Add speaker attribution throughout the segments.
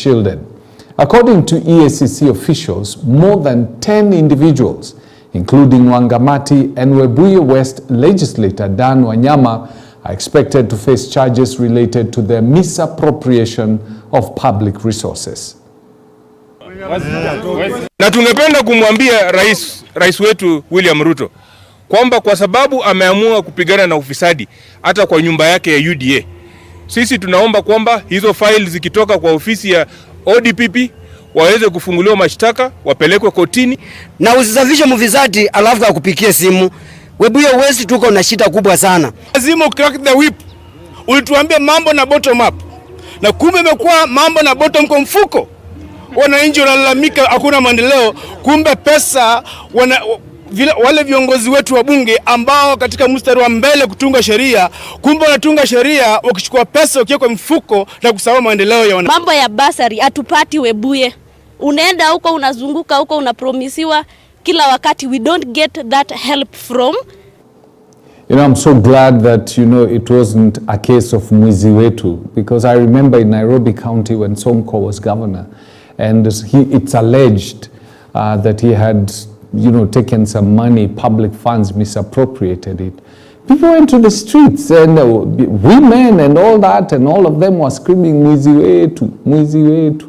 Speaker 1: shielded. According to EACC officials, more than 10 individuals, including Wangamati and Webuye West legislator Dan Wanyama, are expected to face charges related to the misappropriation of public resources.
Speaker 2: Na tungependa kumwambia rais wetu William Ruto kwamba kwa sababu ameamua kupigana na ufisadi hata kwa nyumba yake ya UDA, sisi tunaomba kwamba hizo files zikitoka kwa ofisi ya ODPP waweze kufunguliwa mashtaka, wapelekwe kotini.
Speaker 3: Na usisafishe mufisadi alafu akupikie simu. Webuye West tuko na shida kubwa sana.
Speaker 4: Lazima crack the whip. Ulituambia mambo na bottom up. Na kumbe imekuwa mambo na bottom kwa mfuko. Wananchi wanalalamika hakuna maendeleo, kumbe pesa wale viongozi wetu wa bunge ambao katika mstari wa mbele kutunga sheria, kumbe wanatunga sheria wakichukua pesa wakiweka kwa mfuko na kusahau maendeleo ya
Speaker 5: mambo ya basari. Atupati Webuye, unaenda huko, unazunguka huko, unapromisiwa kila wakati. We don't get that help from.
Speaker 1: You know, I'm so glad that, you know, it wasn't a case of mwizi wetu, because I remember in Nairobi County when Sonko was governor, and it's alleged that he had, you know, taken some money, public funds, misappropriated it. People went to the streets, and women and all that, and all of them were screaming, mwizi wetu, mwizi wetu.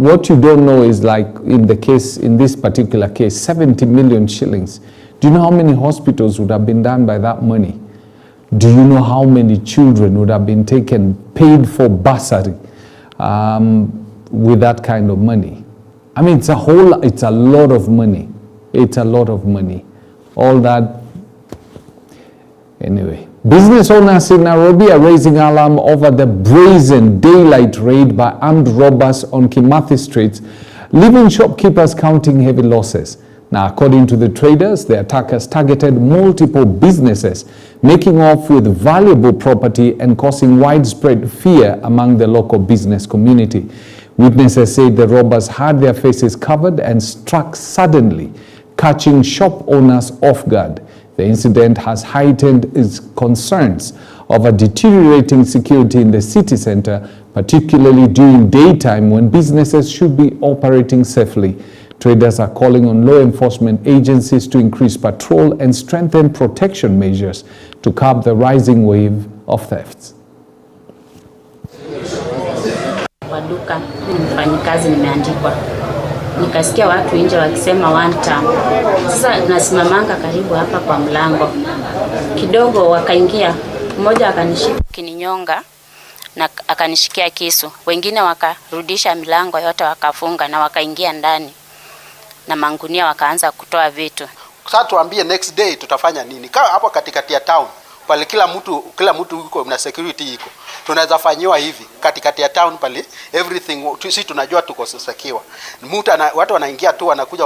Speaker 1: What you don't know is, like in this particular case, 70 million shillings. Do you know how many hospitals would have been done by that money? Do you know how many children would have been paid for bursary with that kind of money? I mean, it's a lot of money. It's a lot of money. All that. Anyway, business owners in Nairobi are raising alarm over the brazen daylight raid by armed robbers on Kimathi streets, leaving shopkeepers counting heavy losses. Now, according to the traders, the attackers targeted multiple businesses, making off with valuable property and causing widespread fear among the local business community. Witnesses say the robbers had their faces covered and struck suddenly, catching shop owners off guard. The incident has heightened its concerns over deteriorating security in the city center, particularly during daytime when businesses should be operating safely. Traders are calling on law enforcement agencies to increase patrol and strengthen protection measures to curb the rising wave of thefts.
Speaker 6: Kwa duka mfanyikazi nimeandikwa, nikasikia watu nje wakisema one time. Sasa nasimamanga karibu hapa kwa mlango kidogo, wakaingia, mmoja akanishika kininyonga na akanishikia kisu, wengine wakarudisha milango yote wakafunga na wakaingia ndani na mangunia wakaanza kutoa vitu.
Speaker 7: Sasa tuambie next day tutafanya nini? Kama hapo katikati ya town pale kila mtu yuko na security iko. Tunaweza fanyiwa hivi katikati ya town pale, everything sisi tunajua tuko secure. Watu wanaingia tu wanakuja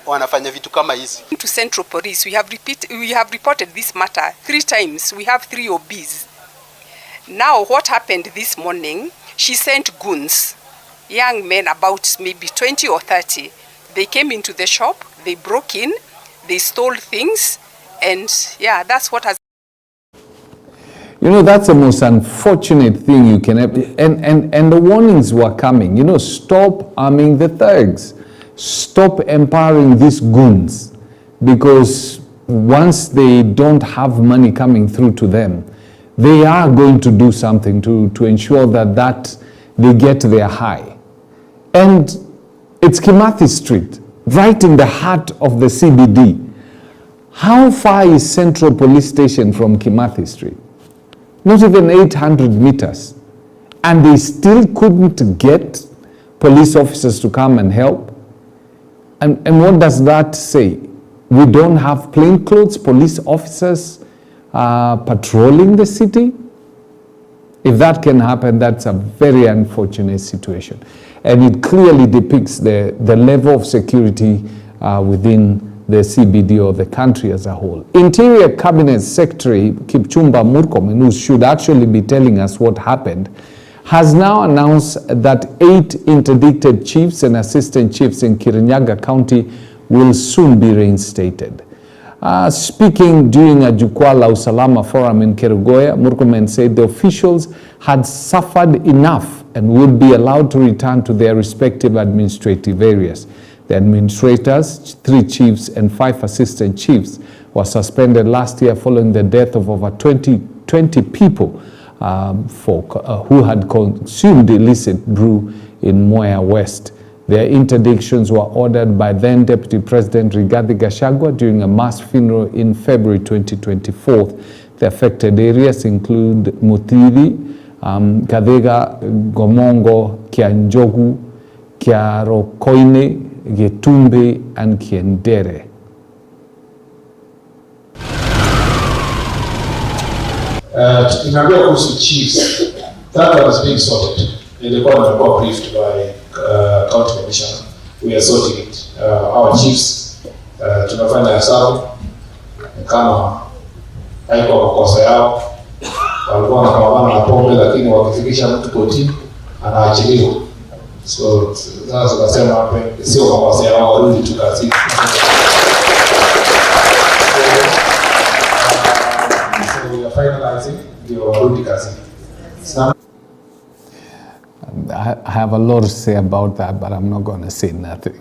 Speaker 7: wanafanya vitu kama hizi.
Speaker 8: To Central Police we have reported this matter 3 times. We have 3 OBs. Now what happened this morning, she sent goons, young men about maybe 20 or 30. They came into the shop, they broke in, they stole things, and yeah, that's what has.
Speaker 1: You know, that's the most unfortunate thing you can have. And the warnings were coming. You know, stop arming the thugs. Stop empowering these goons. Because once they don't have money coming through to them, they are going to do something to ensure that they get their high. And it's Kimathi Street, right in the heart of the CBD. How far is Central Police Station from Kimathi Street? Not even 800 meters. And they still couldn't get police officers to come and help. And what does that say? We don't have plainclothes police officers patrolling the city? If that can happen, that's a very unfortunate situation. And it clearly depicts the level of security within the CBD or the country as a whole. Interior Cabinet Secretary Kipchumba Murkomen, who should actually be telling us what happened, has now announced that 8 interdicted chiefs and assistant chiefs in Kirinyaga County will soon be reinstated. Speaking during a Jukwaa la Usalama forum in Kerugoya, Murkomen said the officials had suffered enough and would be allowed to return to their respective administrative areas. The administrators, 3 chiefs and 5 assistant chiefs, were suspended last year following the death of over 20 people who had consumed illicit brew in Mwea West. Their interdictions were ordered by then Deputy President Rigathi Gachagua during a mass funeral in February 2024. The affected areas include Mutiri, Kadega, Gomongo, Kianjogu, Kiarokoine, Getumbe, and Kiendere.
Speaker 9: Tukiambia kuhusu chiefs, that one is being sorted. Ilikuwa nimekuwa briefed by county commissioner. We are sorting it. Our chiefs tunafanya hesabu kama haiko makosa yao, walikuwa wanakabana na pombe, lakini wakifikisha mtu kotini anaachiliwa. So sasa tukasema hapa sio makosa yao, warudi tu kazini. So we are finalizing the warudi kazini.
Speaker 1: I have a lot to say about that, but I'm not going to say nothing.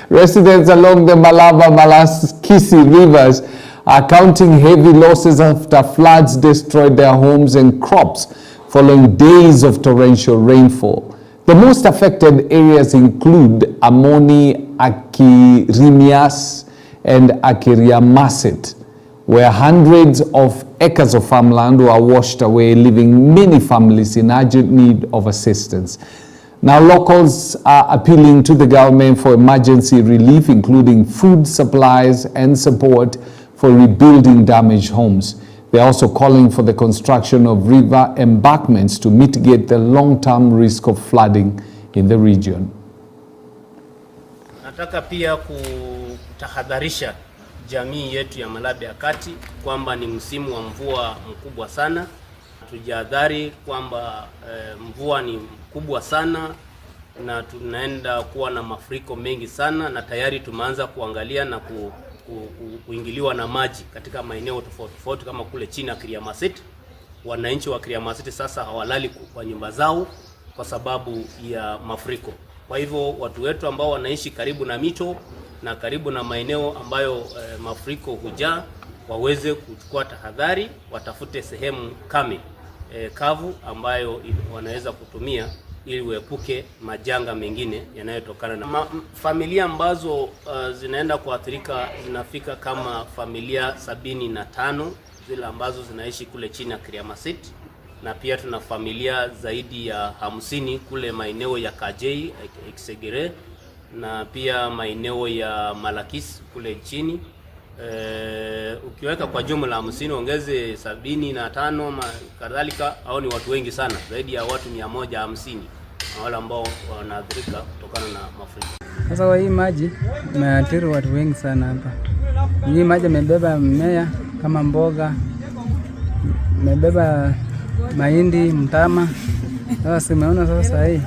Speaker 1: Residents along the Malava-Malaskisi rivers are counting heavy losses after floods destroyed their homes and crops following days of torrential rainfall. The most affected areas include Amoni, Akirimias, and Akiriamasit, where hundreds of acres of farmland were washed away, leaving many families in urgent need of assistance. Now, locals are appealing to the government for emergency relief, including food supplies and support for rebuilding damaged homes. They are also calling for the construction of river embankments to mitigate the long-term risk of flooding in the region.
Speaker 10: Nataka pia kutahadharisha jamii yetu ya Malabe ya Kati kwamba ni msimu wa mvua mkubwa sana. Tujihadhari kwamba mvua ni kubwa sana na tunaenda kuwa na mafuriko mengi sana, na tayari tumeanza kuangalia na kuingiliwa na maji katika maeneo tofauti kama kule chini ya Kiriamasit. Wananchi wa Kiriamasit sasa hawalali kwa nyumba zao kwa sababu ya mafuriko. Kwa hivyo watu wetu ambao wanaishi karibu na mito na karibu na maeneo ambayo mafuriko hujaa waweze kuchukua tahadhari, watafute sehemu kame kavu ambayo wanaweza kutumia ili uepuke majanga mengine yanayotokana na familia ambazo zinaenda kuathirika. Zinafika kama familia 75 zile ambazo zinaishi kule chini ya Kiriamasit, na pia tuna familia zaidi ya 50 kule maeneo ya Kajei, Eksegere, na pia maeneo ya Malakis kule chini. Ukiweka kwa jumla 50 ongeze 75 kadhalika, au ni watu wengi sana, zaidi ya watu 150 wale ambao wanaathirika kutokana na mafuriko.
Speaker 11: Sasa kwa hii maji imeathiri watu wengi sana hapa. Hii maji imebeba mimea kama mboga, imebeba mahindi, mtama. Sasa simeona sasa hii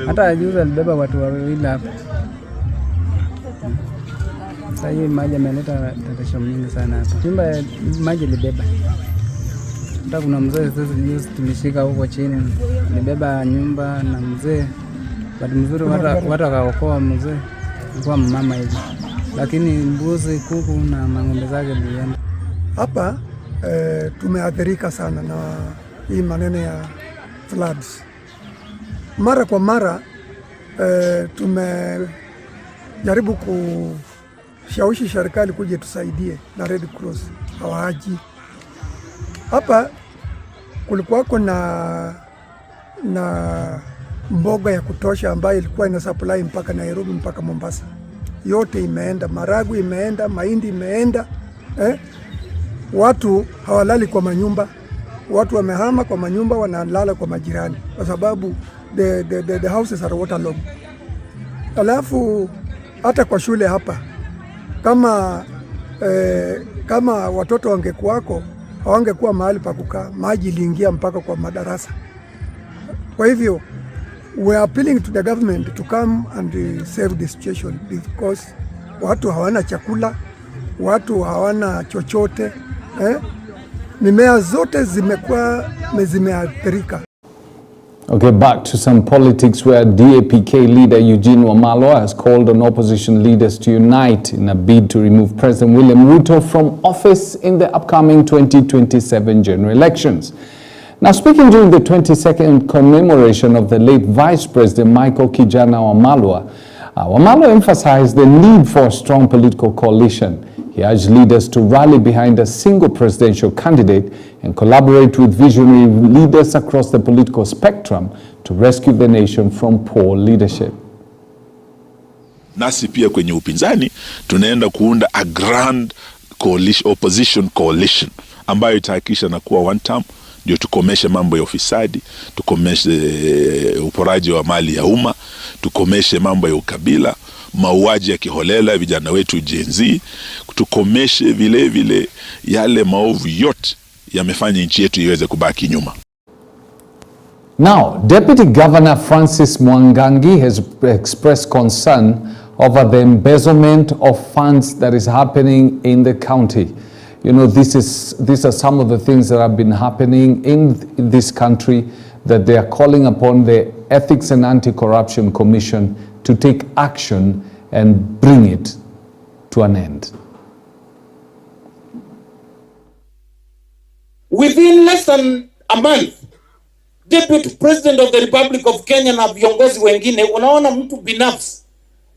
Speaker 11: hata juzi alibeba watu wawili hapa. Sasa hii maji imeleta tatizo mingi sana hapa. Nyumba maji libeba. Hata kuna mzee sasa juzi tulishika huko chini, libeba nyumba na mzee. Bado mzuri watu wakaokoa mzee. Kwa mama hivi. Lakini mbuzi, kuku na ng'ombe zake zilienda.
Speaker 12: Hapa tumeathirika sana na hii maneno ya floods. Mara kwa mara tumejaribu kushawishi serikali kuja tusaidie na Red Cross hawaji. Hapa kulikuwako na mboga ya kutosha ambayo ilikuwa ina supply mpaka Nairobi mpaka Mombasa. Yote imeenda, maragu imeenda, mahindi imeenda. Watu hawalali kwa manyumba. Watu wamehama kwa manyumba, wanalala kwa majirani kwa sababu the houses are waterlogged. Alafu hata kwa shule hapa kama watoto wangekuwako hawangekuwa mahali pa kukaa, maji iliingia mpaka kwa madarasa. Kwa hivyo we are appealing to the government to come and save the situation because watu hawana chakula, watu hawana chochote mimea zote zimeathirika.
Speaker 1: Okay, back to some politics where DAPK leader Eugene Wamalwa has called on opposition leaders to unite in a bid to remove President William Ruto from office in the upcoming 2027 general elections. Now, speaking during the 22nd commemoration of the late Vice President Michael Kijana Wamalwa, Wamalwa emphasized the need for a strong political coalition. He urged leaders to rally behind a single presidential candidate and collaborate with visionary leaders across the political spectrum to rescue the nation from poor leadership.
Speaker 13: Nasi pia kwenye upinzani tunaenda kuunda a grand coalition, opposition coalition ambayo itahakikisha na kuwa one term, ndio tukomeshe mambo ya ufisadi, tukomeshe uporaji wa mali ya umma, tukomeshe mambo ya ukabila, mauaji ya kiholela vijana wetu Gen Z, tukomeshe vile vile yale maovu yote yamefanya nchi yetu iweze kubaki nyuma.
Speaker 1: Now, Deputy Governor Francis Mwangangi has expressed concern over the embezzlement of funds that is happening in the county. You know, these are some of the things that have been happening in this country that they are calling upon the Ethics and Anti-Corruption Commission to take action and bring it to an end.
Speaker 14: Within less than a month, Deputy President of the Republic of Kenya na viongozi wengine, unaona mtu binafsi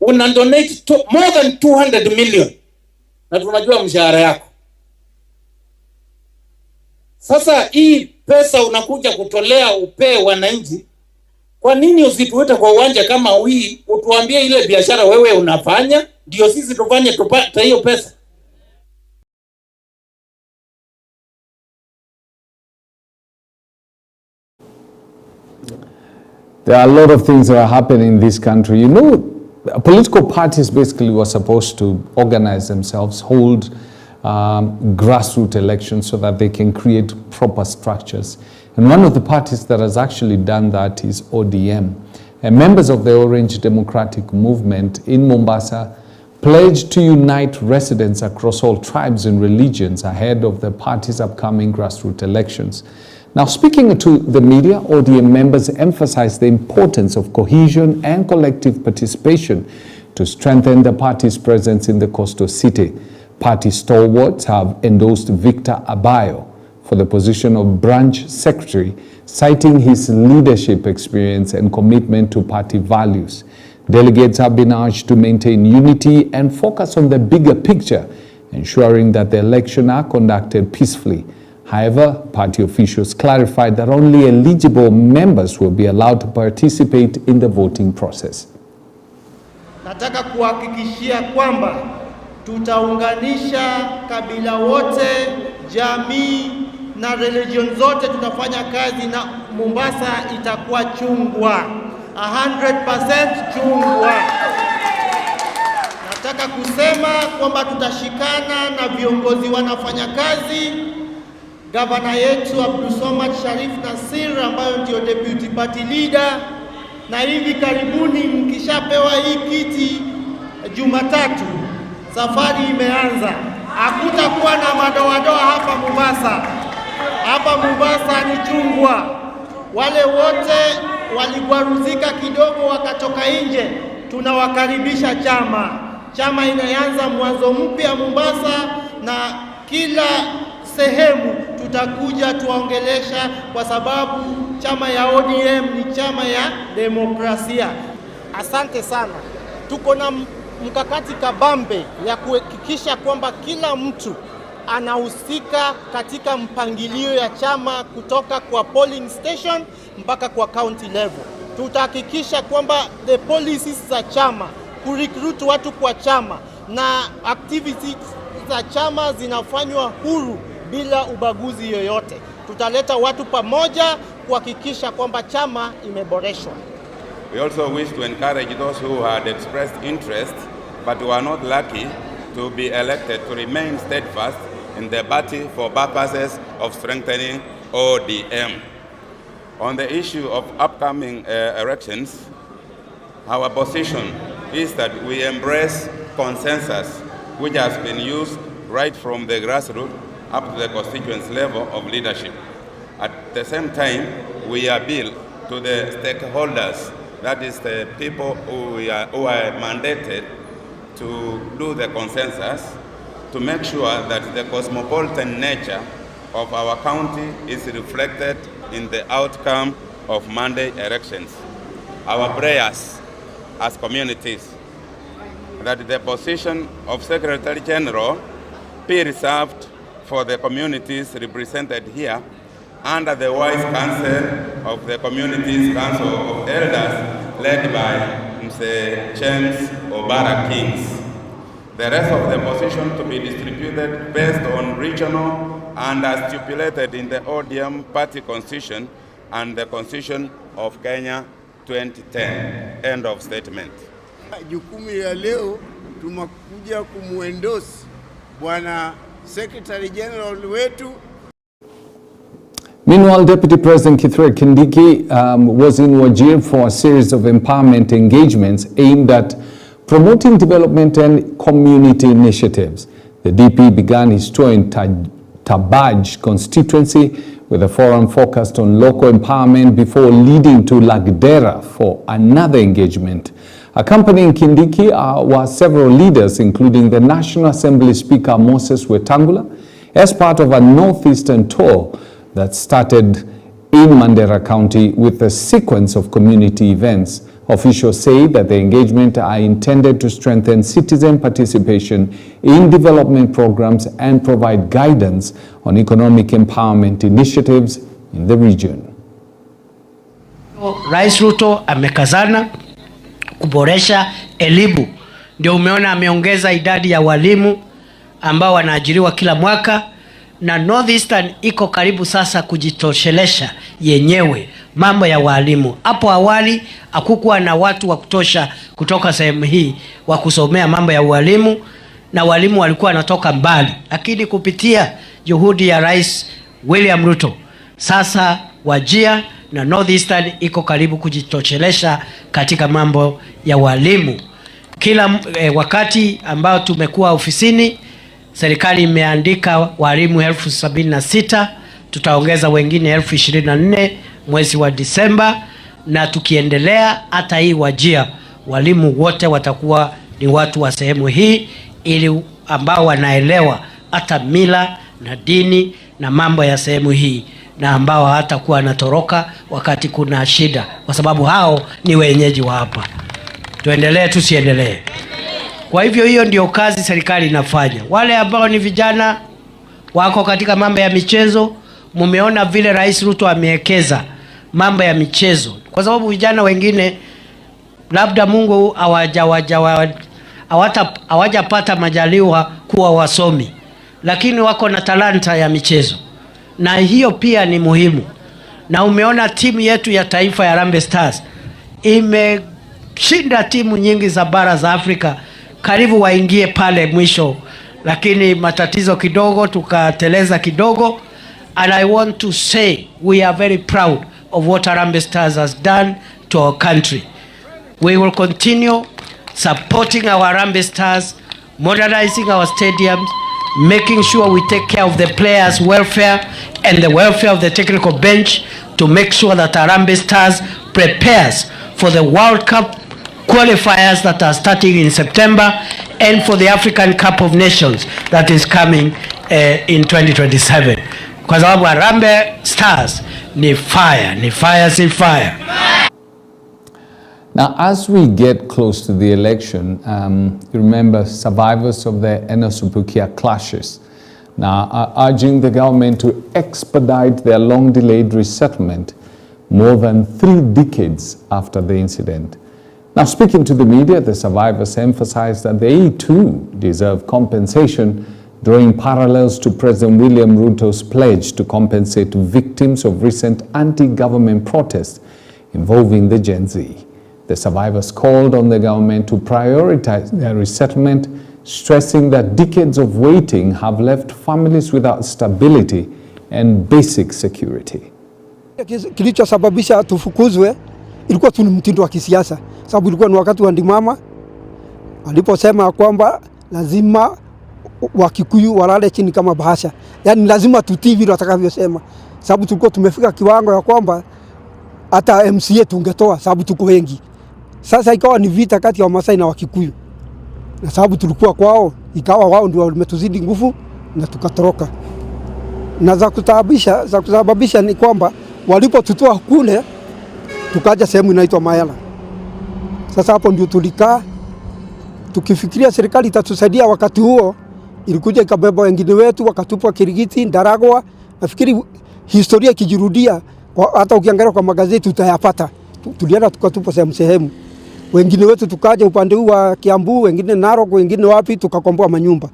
Speaker 14: una donate more than 200 million na tunajua mshahara yako. Sasa hii pesa unakuja kutolea upee wananchi, kwa nini usituwete kwa uwanja kama hii utuambie ile biashara wewe unafanya ndio sisi tufanye tupate hiyo pesa?
Speaker 1: There are a lot of things that are happening in this country. You know, political parties basically were supposed to organize themselves, hold grassroots elections so that they can create proper structures. And one of the parties that has actually done that is ODM. And members of the Orange Democratic Movement in Mombasa pledged to unite residents across all tribes and religions ahead of the party's upcoming grassroots elections. Now, speaking to the media, ODM members emphasized the importance of cohesion and collective participation to strengthen the party's presence in the coastal city. Party stalwarts have endorsed Victor Abayo for the position of branch secretary, citing his leadership experience and commitment to party values. Delegates have been urged to maintain unity and focus on the bigger picture, ensuring that the elections are conducted peacefully. However, party officials clarified that only eligible members will be allowed to participate in the voting process.
Speaker 15: Nataka kuhakikishia kwamba tutaunganisha kabila wote, jamii na religion zote, tutafanya kazi na Mombasa itakuwa chungwa. 100% chungwa. Nataka kusema kwamba tutashikana na viongozi wanafanya kazi, gavana yetu Abdulswamad Sharif Nassir ambayo ndio deputy party leader, na hivi karibuni mkishapewa hii kiti Jumatatu, safari imeanza. Hakutakuwa na madoadoa hapa Mombasa. Hapa Mombasa ni chungwa. Wale wote waligwaruzika kidogo wakatoka nje, tunawakaribisha chama. Chama inaanza mwanzo mpya Mombasa, na kila sehemu tutakuja tuongelesha, kwa sababu chama ya ODM ni chama ya demokrasia. Asante sana. Tuko na mkakati kabambe ya kuhakikisha kwamba kila mtu anahusika katika mpangilio ya chama, kutoka kwa polling station mpaka kwa county level. Tutahakikisha kwamba the policies za chama, kurecruit watu kwa chama na activities za chama zinafanywa huru bila ubaguzi yoyote. Tutaleta watu pamoja kuhakikisha kwamba chama imeboreshwa.
Speaker 16: We also wish to encourage those who had expressed interest but were not lucky to be elected to remain steadfast in the battle for purposes of strengthening ODM. On the issue of upcoming elections, our position is that we embrace consensus which has been used right from the grassroots up to the constituency level of leadership. At the same time, we appeal to the stakeholders, that is the people who are mandated to do the consensus, to make sure that the cosmopolitan nature of our county is reflected in the outcome of Monday elections. Our prayers as communities that the position of Secretary General be reserved for the communities represented here under the wise counsel of the Communities Council of Elders led by Mr. James Obara Kings. The rest of the position to be distributed based on regional and as stipulated in the ODM party constitution and the constitution of Kenya 2010. End of statement.
Speaker 17: Jukumu ya leo tumakuja kumuendorse Bwana Secretary General wetu.
Speaker 1: Meanwhile, Deputy President Kithure Kindiki was in Wajir for a series of empowerment engagements aimed at promoting development and community initiatives. The DP began his tour in Tabaj constituency with a forum focused on local empowerment before leading to Lagdera for another engagement. Accompanying Kindiki were several leaders, including the National Assembly Speaker Moses Wetangula, as part of a northeastern tour that started in Mandera County with a sequence of community events. Officials say that the engagement are intended to strengthen citizen participation in development programs and provide guidance on economic empowerment initiatives in the region.
Speaker 18: Rais Ruto amekazana kuboresha elimu. Ndio umeona ameongeza idadi ya walimu ambao wanaajiriwa kila mwaka, na Northeastern iko karibu sasa kujitoshelesha yenyewe mambo ya walimu. Hapo awali hakukuwa na watu wa kutosha kutoka sehemu hii wa kusomea mambo ya walimu, na walimu walikuwa wanatoka mbali, lakini kupitia juhudi ya Rais William Ruto sasa Wajir na Northeastern iko karibu kujitoshelesha katika mambo ya walimu. Kila wakati ambao tumekuwa ofisini, serikali imeandika walimu 76,000, tutaongeza wengine 24,000 mwezi wa Disemba, na tukiendelea hata hii Wajir walimu wote watakuwa ni watu wa sehemu hii, ili ambao wanaelewa hata mila na dini na mambo ya sehemu hii, na ambao hatakuwa anatoroka wakati kuna shida, kwa sababu hao ni wenyeji wa hapa. Tuendelee tusiendelee? Kwa hivyo hiyo ndio kazi serikali inafanya. Wale ambao ni vijana wako katika mambo ya michezo, mumeona vile Rais Ruto amewekeza mambo ya michezo, kwa sababu vijana wengine labda Mungu hawajapata majaliwa kuwa wasomi, lakini wako na talanta ya michezo, na hiyo pia ni muhimu. Na umeona timu yetu ya taifa ya Harambee Stars imeshinda timu nyingi za bara za Afrika, karibu waingie pale mwisho, lakini matatizo kidogo tukateleza kidogo. And I want to say we are very proud of what Harambee Stars has done to our country. We will continue supporting our Harambee Stars, modernizing our stadiums, making sure we take care of the players' welfare and the welfare of the technical bench, to make sure that Harambee Stars prepares for the World Cup qualifiers that are starting in September, and for the African Cup of Nations that is coming in 2027. Kwa sababu Harambee Stars ni fire, si fire.
Speaker 1: Now, as we get close to the election, you remember survivors of the Enasupukia clashes now are urging the government to expedite their long-delayed resettlement more than 3 decades after the incident. Now, speaking to the media, the survivors emphasized that they too deserve compensation, drawing parallels to President William Ruto's pledge to compensate victims of recent anti-government protests involving the Gen Z. The survivors called on the government to prioritize their resettlement, stressing that decades of waiting have left families without stability and basic security.
Speaker 12: Kilichosababisha tufukuzwe ilikuwa tu ni mtindo wa kisiasa, sababu ilikuwa ni wakati wa ndimama aliposema kwamba lazima Wakikuyu walale chini kama bahasha. Yaani lazima tutii vile watakavyosema. Sababu tulikuwa tumefika kiwango ya kwamba hata MCA tungetoa sababu tuko wengi. Sasa ikawa ni vita kati ya Wamasai na Wakikuyu. Na sababu tulikuwa kwao, ikawa wao ndio wametuzidi nguvu na tukatoroka. Na za kusababisha ni kwamba walipotutoa kule tukaja sehemu inaitwa Mayala. Sasa hapo ndio tulikaa tukifikiria serikali itatusaidia. Wakati huo ilikuja ikabeba wengine wetu wakatupwa Kirigiti, Ndaragwa. Nafikiri historia ikijirudia, hata ukiangalia kwa magazeti utayapata. Tulienda tukatupwa sehemu. Wengine wetu tukaja upande huu wa Kiambu, wengine Narok, wengine wapi, tukakomboa manyumba.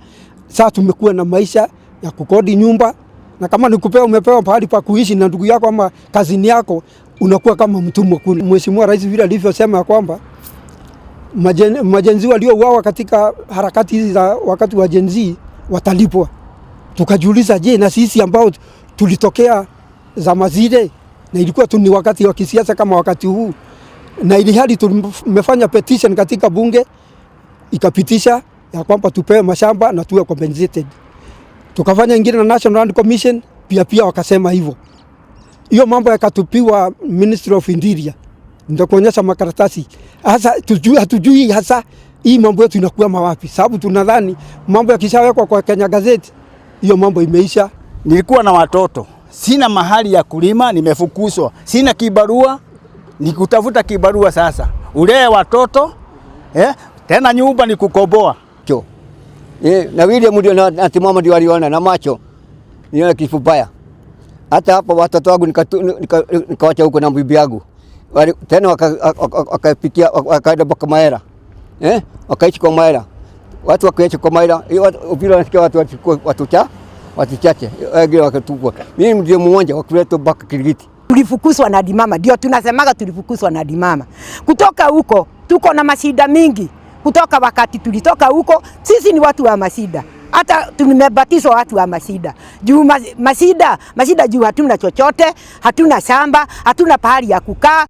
Speaker 12: Sasa tumekuwa na maisha ya kukodi nyumba, na kama nikupewa umepewa pahali pa kuishi na ndugu yako ama kazini yako, unakuwa kama mtumwa kule. Mheshimiwa Rais vile alivyosema kwamba majenzi waliouawa katika harakati hizi za wakati wa Gen Z watalipwa. Tukajiuliza, je, na sisi ambao tulitokea zama zile na ilikuwa tu ni wakati wa kisiasa kama wakati huu, na ili hali tumefanya petition katika bunge ikapitisha ya kwamba tupewe mashamba na tuwe compensated. Tukafanya ingine na National Land Commission pia wakasema hivyo. Hiyo mambo yakatupiwa Ministry of Interior. Ndio kuonyesha makaratasi. Hasa hatujui hasa hii mambo yetu inakuwa mawapi. Sababu tunadhani mambo yakishawekwa kwa Kenya Gazette, hiyo mambo imeisha.
Speaker 19: Nilikuwa na watoto, sina mahali ya kulima, nimefukuzwa. Sina kibarua, nikutafuta kibarua sasa. Ulee watoto, tena nyumba ni kukoboa.
Speaker 3: Na William ndio na timama ndio waliona na macho. Niona kifubaya. Hata hapo watoto wangu nikawacha huko na bibi yangu. Tena wakapitia wakaenda mpaka Maera. Wakaishi kwa Maera. Watu wakaishi kwa Maera, vile wanasikia watu chache, wengine wakatupwa. Mimi ndio mmoja wakuletwa mpaka Kirigiti.
Speaker 20: Tulifukuzwa na dimama, ndio tunasemaga tulifukuzwa na dimama. Kutoka huko tuko na mashida mingi. Kutoka wakati tulitoka huko, sisi ni watu wa mashida. Hata tumebatizwa watu wa mashida. Juu mashida juu hatuna chochote, hatuna shamba, hatuna pahali ya kukaa.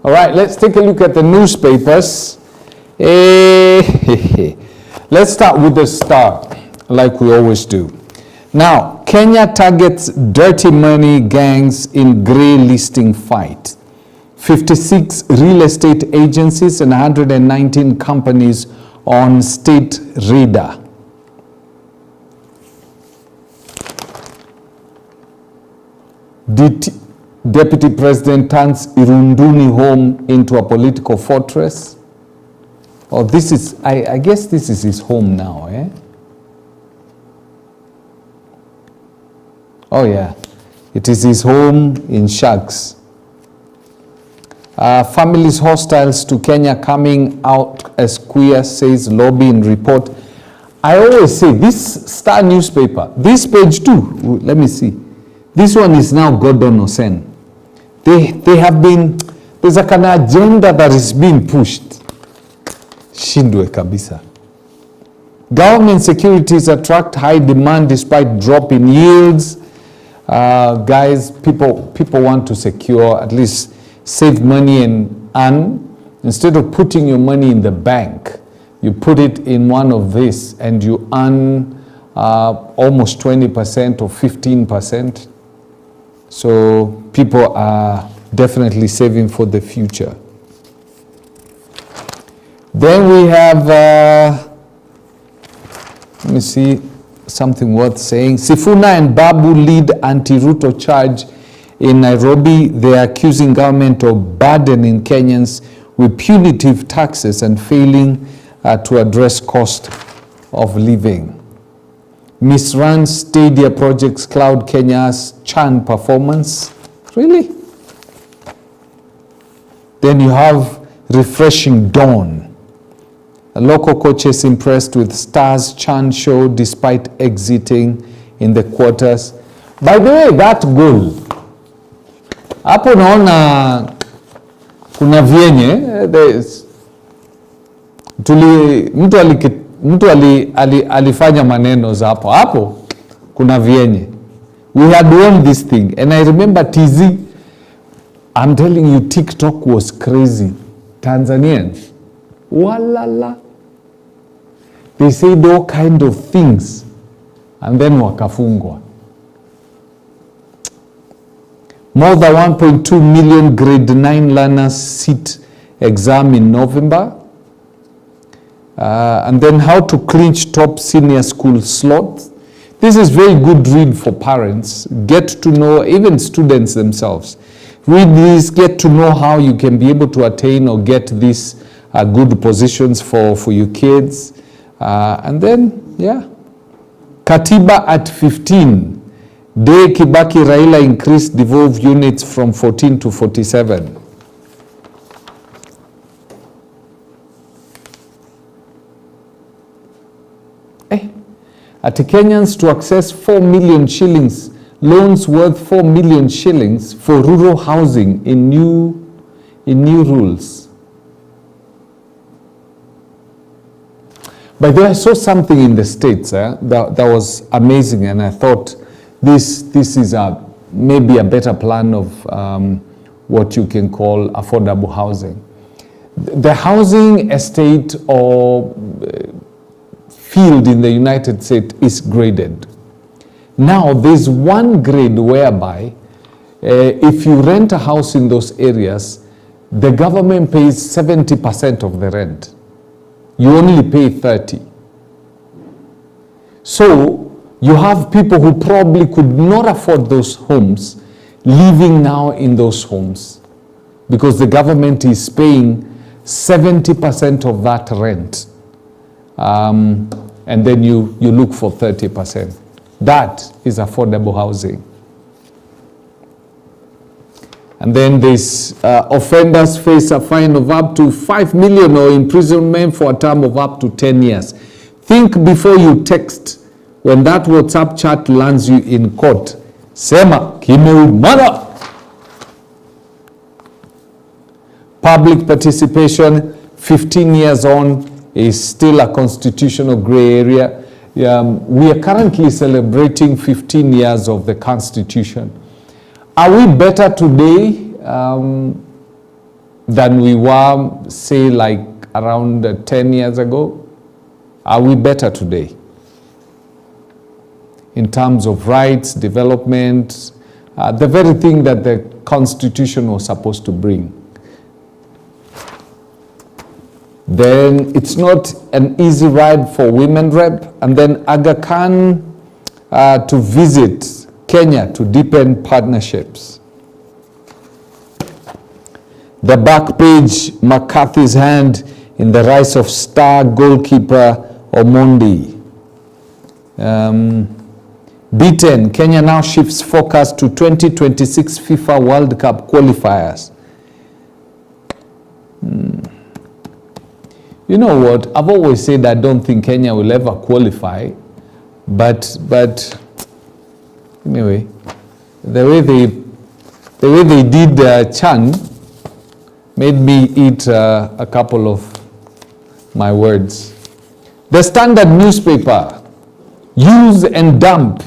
Speaker 1: All right, let's take a look at the newspapers. Let's start with the Star, like we always do. Now, Kenya targets dirty money gangs in grey listing fight. 56 real estate agencies and 119 companies on state radar. Deputy President turns Irunduni home into a political fortress. Oh, this is, I guess this is his home now, eh? Oh yeah, it is his home in Sharks. Families hostiles to Kenya coming out as queer, says lobbying report. I always say this Star newspaper, this page 2, let me see. This one is now Gordon Osen. They have been, there's a kind of agenda that is being pushed. Shindwe kabisa. Government securities attract high demand despite drop in yields. Guys, people want to secure, at least save money and earn. Instead of putting your money in the bank, you put it in one of this and you earn almost 20% or 15%. So people are definitely saving for the future. Then we have, let me see, something worth saying. Sifuna and Babu lead anti-Ruto charge in Nairobi. They are accusing government of burdening Kenyans with punitive taxes and failing to address cost of living. Misruns Stadia projects cloud Kenya's Chan performance. Really? Then you have refreshing dawn. A local coaches impressed with Stars Chan show despite exiting in the quarters. By the way, that goal, hapo naona kuna vyenye mtu alifanya maneno za hapo kuna vyenye. We had won this thing, and I remember TZ, I'm telling you, TikTok was crazy. Tanzanians, walala, they said all kind of things, and then wakafungwa. More than 1.2 million grade 9 learners sit exam in November. And then how to clinch top senior school slots. This is very good read for parents. Get to know, even students themselves. Read this, get to know how you can be able to attain or get these good positions for your kids. And then, yeah. Katiba at 15. Day Kibaki Raila increased devolved units from 14 to 47. At Kenyans to access 4 million shillings, loans worth 4 million shillings for rural housing in new rules. By the way, I saw something in the States that was amazing, and I thought this is maybe a better plan of what you can call affordable housing. The housing estate or field in the United States is graded. Now, there's one grade whereby if you rent a house in those areas, the government pays 70% of the rent. You only pay 30%. So, you have people who probably could not afford those homes living now in those homes because the government is paying 70% of that rent. And then you look for 30%. That is affordable housing. And then these offenders face a fine of up to 5 million or imprisonment for a term of up to 10 years. Think before you text when that WhatsApp chat lands you in court. Sema kimeumana. Public participation 15 years on is still a constitutional gray area. We are currently celebrating 15 years of the Constitution. Are we better today than we were, say, like around 10 years ago? Are we better today in terms of rights, development, the very thing that the Constitution was supposed to bring? Then it's not an easy ride for women rep. And then Aga Khan to visit Kenya to deepen partnerships. The back page, McCarthy's hand in the rise of star goalkeeper Omondi. Beaten, Kenya now shifts focus to 2026 FIFA World Cup qualifiers. You know what? I've always said I don't think Kenya will ever qualify, but anyway, the way they did Chan made me eat a couple of my words. The Standard newspaper, use and dump,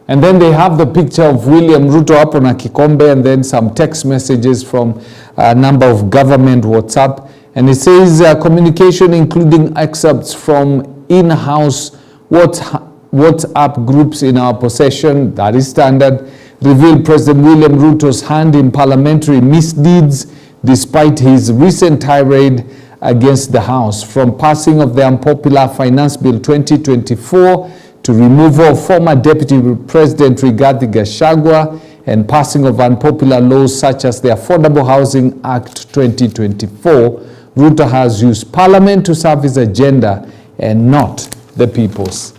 Speaker 1: and then they have the picture of William Ruto hapo na kikombe, and then some text messages from a number of government WhatsApp. And it says communication including excerpts from in-house WhatsApp groups in our possession, that is Standard, revealed President William Ruto's hand in parliamentary misdeeds despite his recent tirade against the House, from passing of the unpopular Finance Bill 2024 to removal of former Deputy President Rigathi Gachagua and passing of unpopular laws such as the Affordable Housing Act 2024, Ruto has used Parliament to serve his agenda and not the people's.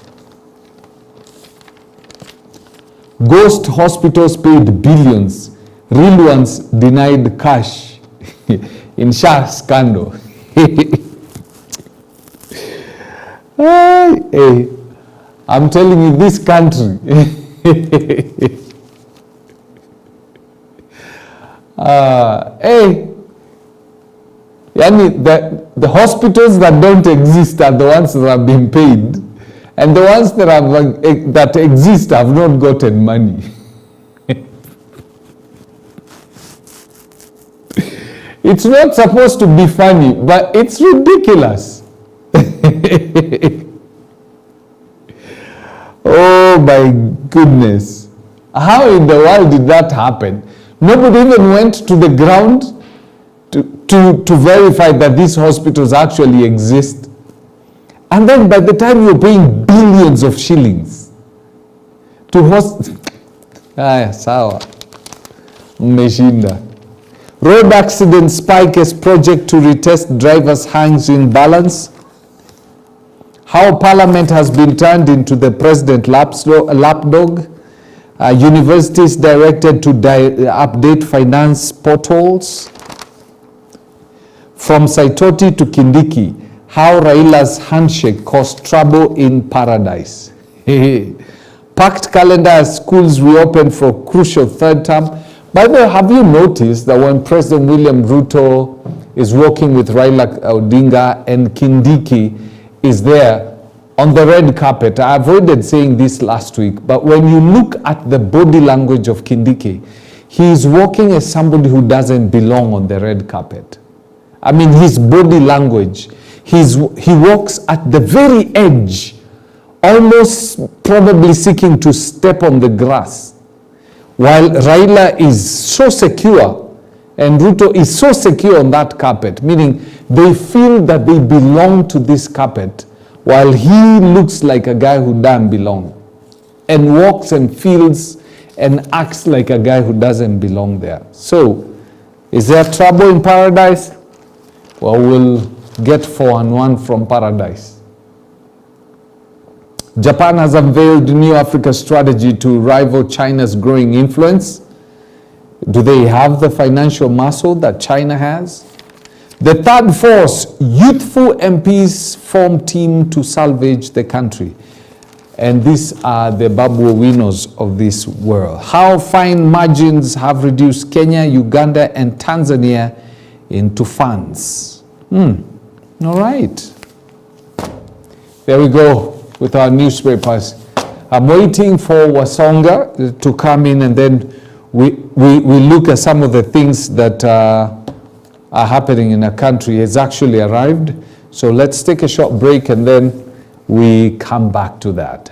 Speaker 1: Ghost hospitals paid billions, real ones denied cash. in Shah scandal. Hey, I'm telling you, this country. Hey, yani the hospitals that don't exist are the ones that have been paid, and the ones that exist have not gotten money. It's not supposed to be funny, but it's ridiculous. Oh my goodness. How in the world did that happen? Nobody even went to the ground to verify that these hospitals actually exist. And then by the time you're paying billions of shillings to host... sawa. Mmeshinda. Road accident spike as project to retest drivers hangs in balance. How Parliament has been turned into the president lapdog. Universities directed to update finance portals. From Saitoti to Kindiki, how Raila's handshake caused trouble in paradise. Packed calendar as schools reopen for crucial third term. By the way, have you noticed that when President William Ruto is working with Raila Odinga and Kindiki is there on the red carpet? I avoided saying this last week, but when you look at the body language of Kindiki, he is walking as somebody who doesn't belong on the red carpet. I mean, his body language, he walks at the very edge, almost probably seeking to step on the grass. While Raila is so secure and Ruto is so secure on that carpet, meaning they feel that they belong to this carpet, while he looks like a guy who doesn't belong and walks and feels and acts like a guy who doesn't belong there. So, is there trouble in paradise? Well, we'll get 4-1 from paradise. Japan has unveiled a new Africa strategy to rival China's growing influence. Do they have the financial muscle that China has? The third force, youthful MPs form team to salvage the country. And these are the Babu winners of this world. How fine margins have reduced Kenya, Uganda, and Tanzania into funds. All right. There we go with our newspapers. I'm waiting for Wasonga to come in, and then we look at some of the things that are happening in our country. It's actually arrived. So let's take a short break and then we come back to that.